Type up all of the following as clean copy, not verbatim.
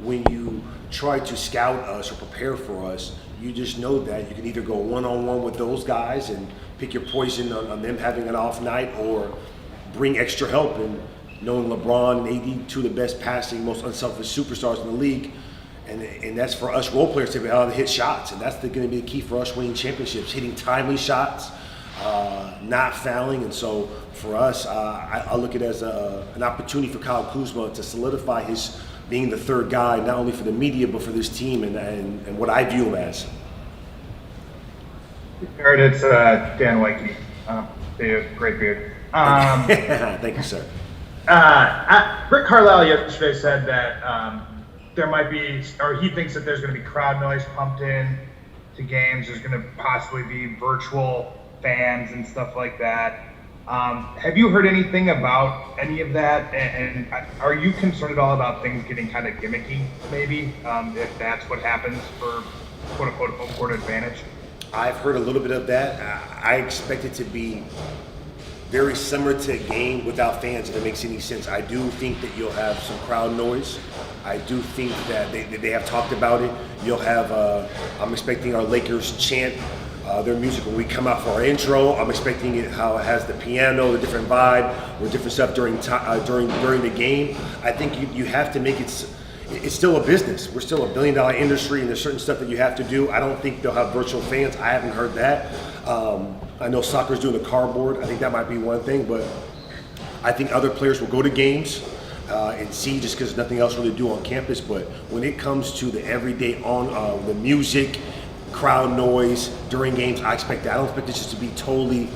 when you try to scout us or prepare for us, you just know that you can either go one-on-one with those guys and pick your poison on them having an off night, or bring extra help. And knowing LeBron and AD, two of the best passing, most unselfish superstars in the league, and that's for us role players to be able to hit shots, and that's going to be the key for us winning championships, hitting timely shots, not fouling. And so for us, I look at it as an opportunity for Kyle Kuzma to solidify his being the third guy, not only for the media, but for this team and what I view him as. Jared, it's Dan Wakey. Great beard. Thank you, sir. Rick Carlisle yesterday said that there might be, or he thinks that there's going to be crowd noise pumped in to games. There's going to possibly be virtual fans and stuff like that. Have you heard anything about any of that? And are you concerned at all about things getting kind of gimmicky, maybe, if that's what happens for quote-unquote home court advantage? I've heard a little bit of that. I expect it to be very similar to a game without fans, if it makes any sense. I do think that you'll have some crowd noise. I do think that they have talked about it. You'll have, I'm expecting our Lakers chant their music when we come out for our intro. I'm expecting it how it has the piano, the different vibe, or different stuff during the game. I think you have to make it. It's still a business. We're still a $1 billion industry, and there's certain stuff that you have to do. I don't think they'll have virtual fans. I haven't heard that. I know soccer's doing the cardboard. I think that might be one thing, but I think other players will go to games and see, just because there's nothing else really to do on campus. But when it comes to the everyday on the music, crowd noise during games, I expect that. I don't expect this just to be totally,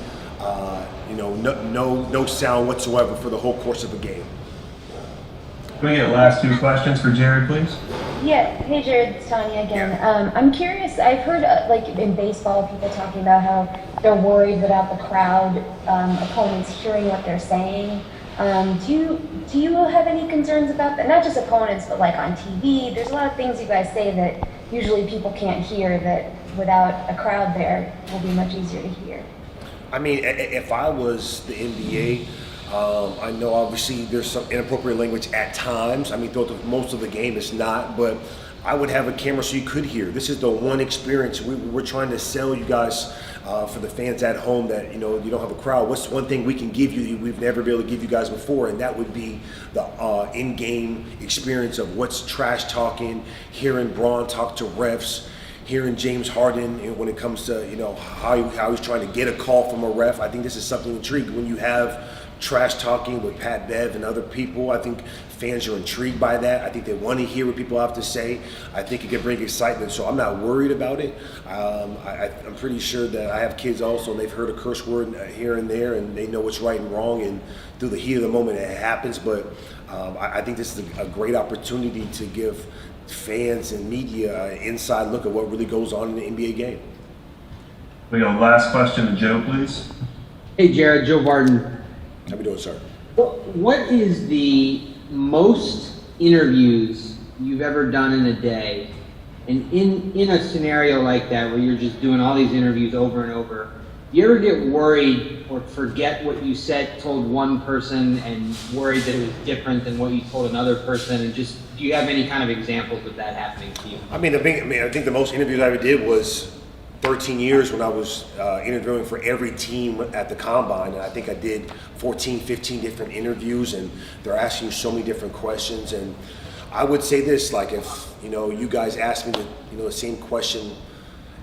no sound whatsoever for the whole course of a game. Can we get last two questions for Jared, please? Yeah. Hey, Jared, it's Tanya again. Yeah. I'm curious. I've heard, like in baseball, people talking about how they're worried about the crowd, opponents hearing what they're saying. Do you have any concerns about that? Not just opponents, but like on TV. There's a lot of things you guys say that usually people can't hear, that without a crowd there will be much easier to hear. I mean, if I was the NBA, I know obviously there's some inappropriate language at times. I mean, throughout most of the game it's not, but I would have a camera so you could hear. This is the one experience we're trying to sell you guys for the fans at home, that you don't have a crowd. What's one thing we can give you we've never been able to give you guys before, and that would be the in-game experience of what's trash talking, hearing Braun talk to refs, hearing James Harden when it comes to how he's trying to get a call from a ref. I think this is something intriguing when you have trash talking with Pat Bev and other people. I think fans are intrigued by that. I think they want to hear what people have to say. I think it can bring excitement, so I'm not worried about it. I'm pretty sure that I have kids also, and they've heard a curse word here and there, and they know what's right and wrong, and through the heat of the moment it happens. But I think this is a great opportunity to give fans and media an inside look at what really goes on in the NBA game. We got last question to Joe, please. Hey, Jared, Joe Barton. How we doing, sir? What is the most interviews you've ever done in a day? And in a scenario like that, where you're just doing all these interviews over and over, do you ever get worried or forget what you told one person, and worried that it was different than what you told another person? And just, do you have any kind of examples of that happening to you? I think the most interviews I ever did was 13 years when I was interviewing for every team at the Combine, and I think I did 14, 15 different interviews, and they're asking you so many different questions. And I would say this, like, if you guys ask me the same question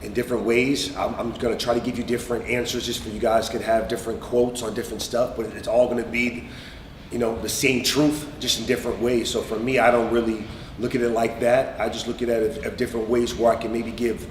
in different ways, I'm going to try to give you different answers, just for you guys could have different quotes on different stuff, but it's all going to be the same truth, just in different ways. So for me, I don't really look at it like that. I just look at it of different ways where I can maybe give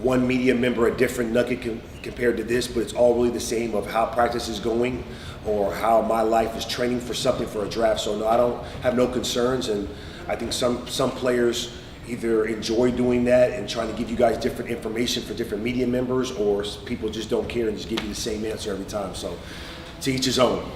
one media member a different nugget compared to this, but it's all really the same of how practice is going or how my life is training for something for a draft. So no, I don't have no concerns, and I think some players either enjoy doing that and trying to give you guys different information for different media members, or people just don't care and just give you the same answer every time. So to each his own.